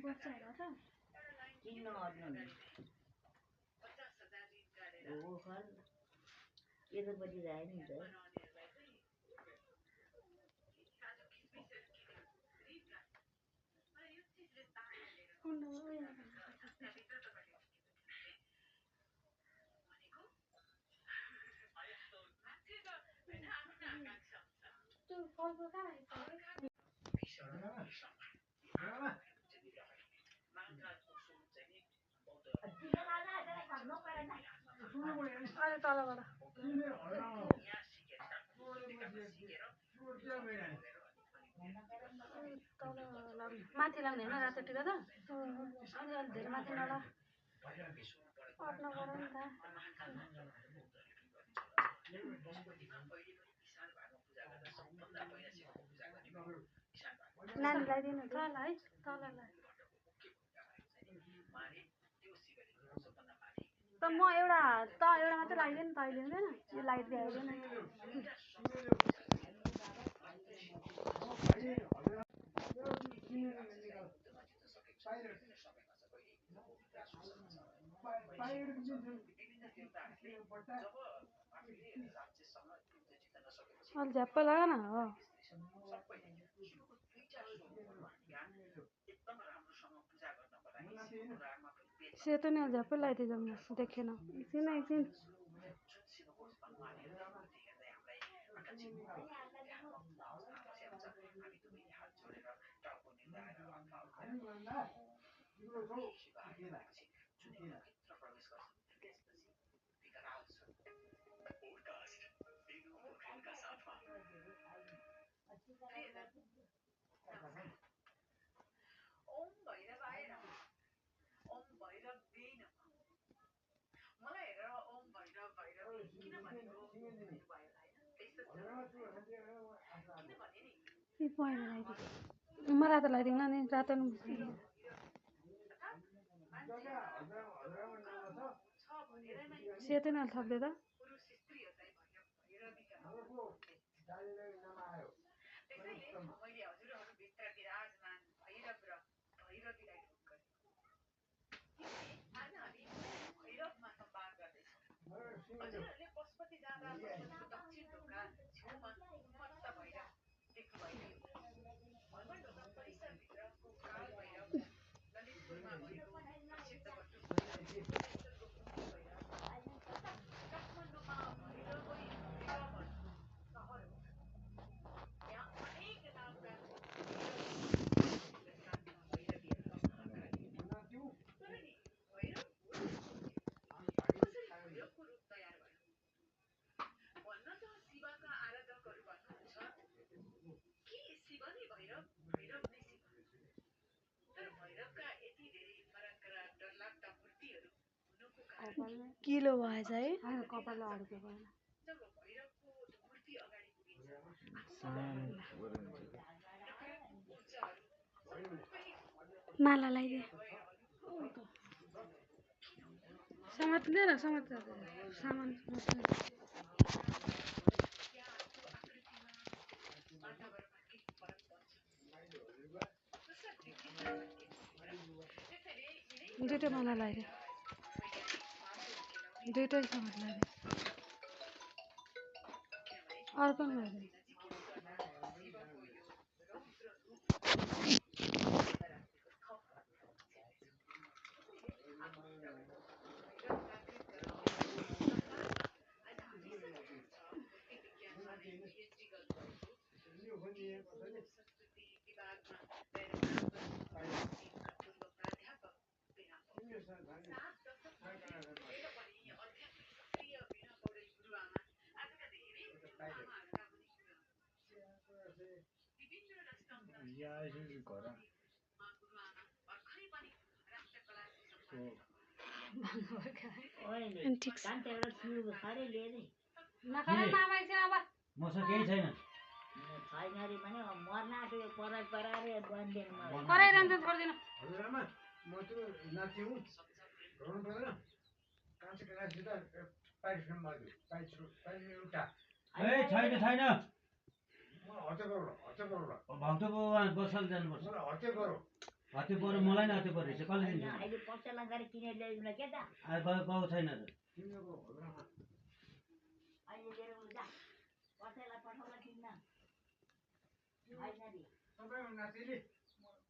बस्छ होला त किन नहट्नु हो खल यतापट्टि रायो नि त त्यो फलको कहाँ अरे तलबाट माथि लाग्ने होइन रातो टिका त अलि अलि धेरै माथि नला अट्न पर्यो नि त नानी लगाइदिनु तल है तललाई त म एउटा मात्रै लगाइदिएँ नि तैँले हुँदैन यो लाइट भ्याइदिएन अलि झ्याप्प लगा न हो सेतो नि अलि झ्याप्प लगाइदिए जाउँ देखेन एकछिन एकछिन म रातो लगाइदिउँ नि रातो सेतो नि अलि थप्दे त किलो भएछ है कपाललाई अड्क्यो भएन माला लगाइदिए समात्ने र समात सामान दुईटै माला लगाइदिए दुईटै समात लगाइदिए अर्को लगाइदिए ठिक छ मसँग केही छैन कराइरहन्छ छोड्दिन छैन भक्त भगवान बसल जानुपर्छ हत्ते पर्यो मलाई नै हत्ते पर्यो रहेछ कसले दिन्छ अहिले पर्चा लगाएर किनेर ल्याइदिनु के त गएको छैन त अहिले लिएर आउनु जा पर्चालाई पठाउन किन्न होइन नि तपाईँ नातिले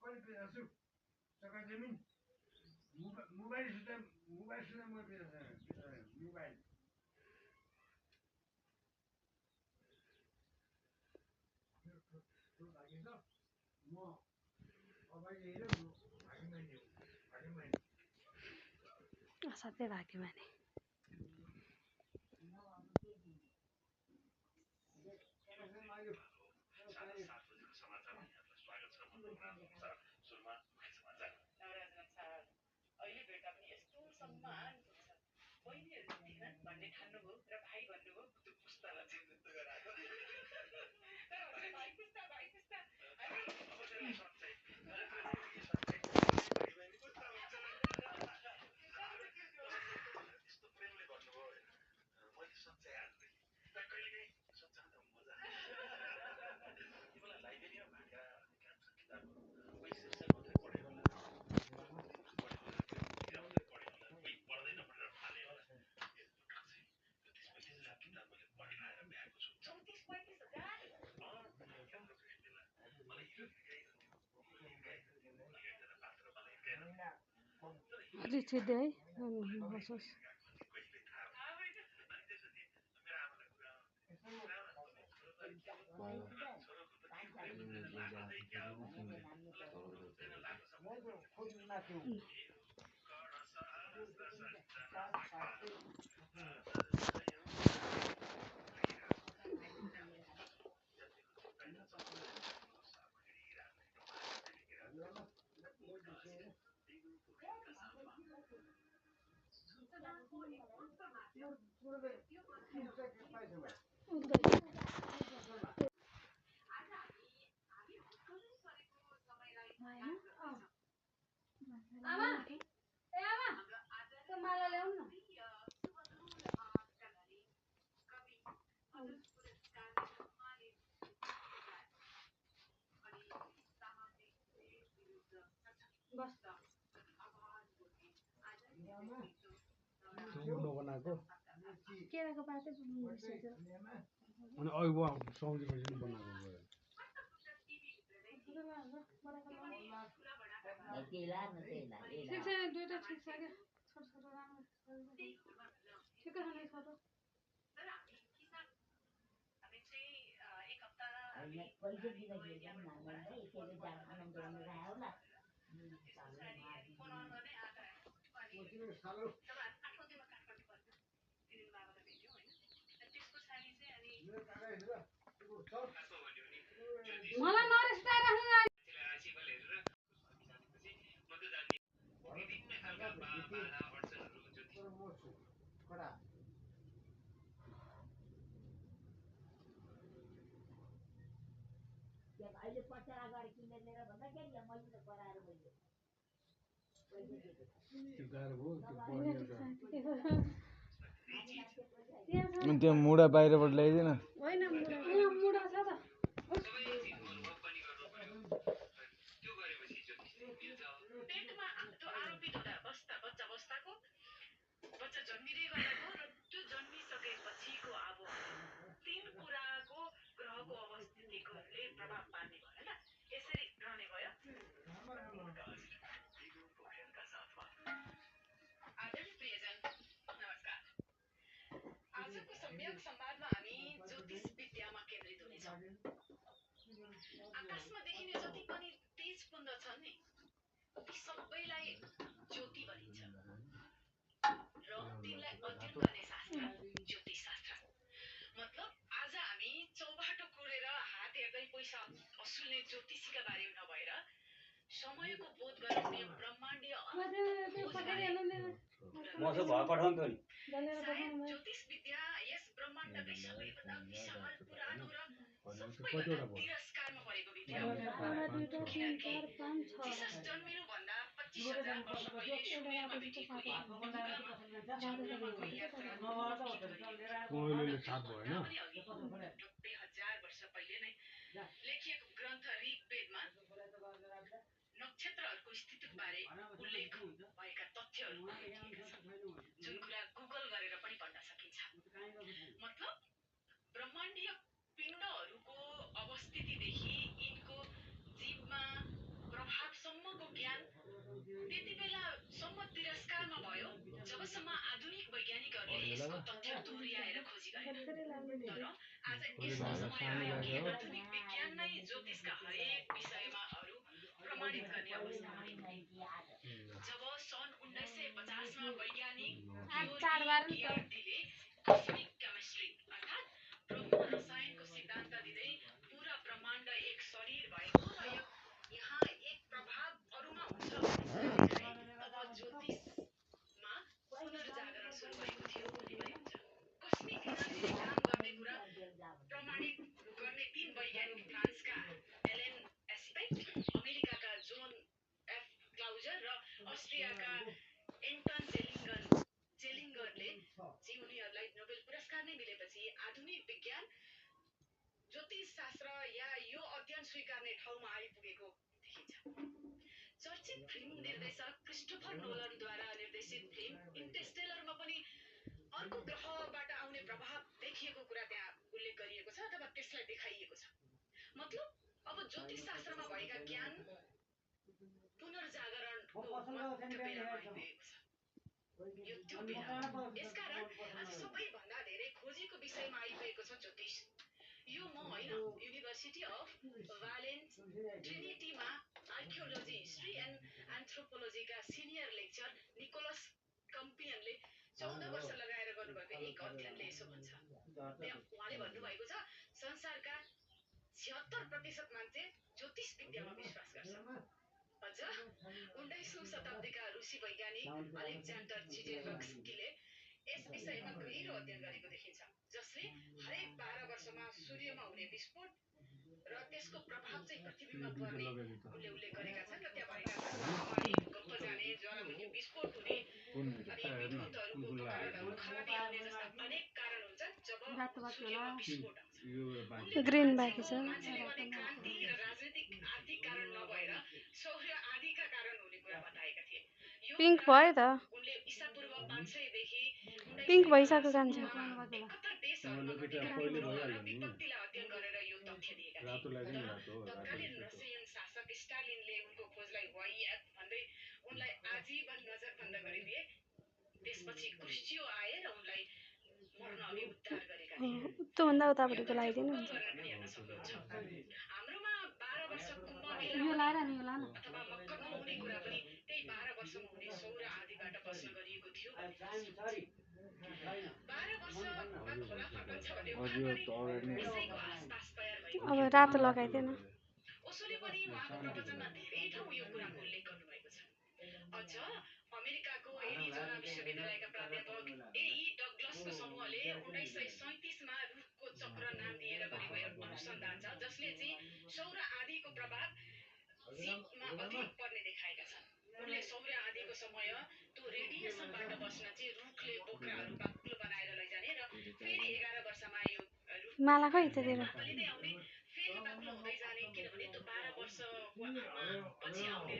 कहिले बेच्छु सबै जमिन मोबाइल सुधा म बेच्छु मोबाइल म अब हेर साथै भाग्यो भने रिचिँदै है बसोस् आमा ए आमा त्यो माला ल्याउनु न बस बनाएको केराको पातै अनि अघि सब्जी बनाएको ठिक छैन दुईटा ठिक छ क्या छोटो छोटो राम्रो ठिकै छ नि छोटो पैसा दिन होला मलाई नरिसाएर राख्नु अहिले पर्चा लगाएर किनेर लिएर भन्दा के मैले त गराएर मैले अनि त्यो मुढा बाहिरबाट ल्याइदिन होइन मुढा छ त मसो भयो पठाउनु त नि कतिवटा भयो एउटा दुईटा तिन चार पाँच छ कोइलीले साथ भयो होइन नक्षत्रहरूको स्थितिबारे उल्लेख भएका तथ्यहरू भेटिएका छन् जुन कुरा गुगल गरेर पनि पढ्न सकिन्छ मतलब ब्रह्माण्डीय पिण्डहरूको अवस्थितिदेखि यिनको जीवमा प्रभावसम्मको ज्ञान त्यति बेलासम्म तिरस्कारमा भयो जबसम्म आधुनिक वैज्ञानिकहरूले यसको तथ्य दोहोऱ्याएर खोजी गरेन तर आज यस्तो समय आयो कि आधुनिक विज्ञान नै ज्योतिषका हरेक विषयमा प्रमाणित गर्ने अवस्थामा आइपुगे जब सन् 1950 मा वैज्ञानिक गियार्डीले कस्मिक केमिस्ट्री अर्थात् ब्रह्म रसायनको सिद्धान्त दिँदै पूरा ब्रह्माण्ड एक शरीर भएको र यहाँ एक प्रभाव अरूमा हुन्छ तब ज्योतिषमा पुनर्जागरण सुरु भएको थियो भन्ने पनि हुन्छ कस्मिक एनर्जीले काम गर्ने कुरा प्रमाणित गर्ने 3 वैज्ञानिक फ्रान्सका एलेन एस्पेक्ट अमेरिकाका जोन एफ क्लाउजर र अस्ट्रियाका एन्टन जेलिङ्गरले उनीहरूलाई नोबेल पुरस्कार नै मिलेपछि आधुनिक विज्ञान ज्योतिषशास्त्र या यो अध्ययन स्वीकार्ने ठाउँमा आइपुगेको देखिन्छ चर्चित फिल्म निर्देशक क्रिस्टोफर नोलनद्वारा निर्देशित फिल्म इन्टरस्टेलरमा पनि अर्को ग्रहबाट आउने प्रभाव देखिएको कुरा त्यहाँ उल्लेख गरिएको छ अथवा त्यसलाई देखाइएको छ मतलब अब ज्योतिषशास्त्रमा भएका ज्ञान पुनर्जागरणको बेलामा आइपुगेको छ यो त्यो बेला यसकारण आज सबैभन्दा धेरै खोजीको विषयमा आइपुगेको छ ज्योतिष यो म होइन युनिभर्सिटी अफ भ्यालेन्स ट्रिनिटीमा आर्कियोलोजी हिस्ट्री एन्ड एन्थ्रोपोलोजीका सिनियर लेक्चर निकोलस कम्पियनले 14 वर्ष लगाएर गर्नुभएको एक अध्ययनले यसो भन्छ उहाँले भन्नुभएको छ संसारका 76% मान्छे ज्योतिष विद्यामा विश्वास गर्छ अझ 19औं शताब्दीका रुसी वैज्ञानिक अलेक्जान्डर चिजेभस्कीले यस विषयमा गहिरो अध्ययन गरेको देखिन्छ जसले हरेक 12 वर्षमा सूर्यमा हुने विस्फोट र त्यसको प्रभाव चाहिँ पृथ्वीमा पर्ने उनले उल्लेख गरेका छन् र त्यहाँ भएका महामारी भूकम्प जाने ज्वालामुखी विस्फोट हुने अनि विद्युतहरूको उपकरणहरू खराबी आउने जस्ता अनेक कारण हुन्छन् जब सूर्यमा विस्फोट आउँछ ग्रीन बाँकी छ मान्छेले भने क्रान्ति र राजनीतिक आर्थिक कारण नभएर सौर्य आदिका कारण हुने कुरा बताएका थिए यो पिङ्क भयो त उनले ईसापूर्व 500 देखि पिङ्क भइसक्यो कान्छ 71 देशहरूमा घटेका विद्रोह र विपत्तिलाई अध्ययन गरेर यो तथ्य दिएका थिए तत्कालीन रसियन शासक स्टालिनले उनको खोजलाई वाइएफ भन्दै उनलाई आजीवन नजरबन्द गरिदिए त्यसपछि क्रुश्चियो आए र उनलाई मर्न अघि उद्धार गरेका थिए त्योभन्दा उतापट्टिको लगाइदिनु हुन्छ हाम्रोमा 12 वर्ष कुम्भ यो लाएर नि यो लान अथवा मक्करमा हुने कुरा पनि त्यही 12 वर्षमा हुने सौर आदिबाट प्रश्न गरिएको थियो 12 वर्षमा खोला फर्कन्छ भन्ने यसैको आसपास तयार भएको अब रातो लगाइदिएन ओसोले पनि उहाँको प्रवचनमा धेरै ठाउँ यो कुराको उल्लेख गर्नुभएको छ अझ अमेरिकाको एरिजोना विश्वविद्यालयका प्राध्यापक एई डगलसको समूहले 1937 मा रुखको चक्र नाम दिएर गरेको अनुसन्धान छ जसले चाहिँ सौर आँधीको प्रभाव जीवमा अधिक पर्ने देखाएका छन् उनले सौर आँधीको समय त्यो रेडिएसनबाट बस्न चाहिँ रुखले बोक्राहरू बाक्लो बनाएर लैजाने र फेरि 11 वर्षमा यो माला खै त्यतिर फलिँदै आउने फेरि बाक्लो हुँदै जाने किनभने त्यो 12 वर्षको पछि आउने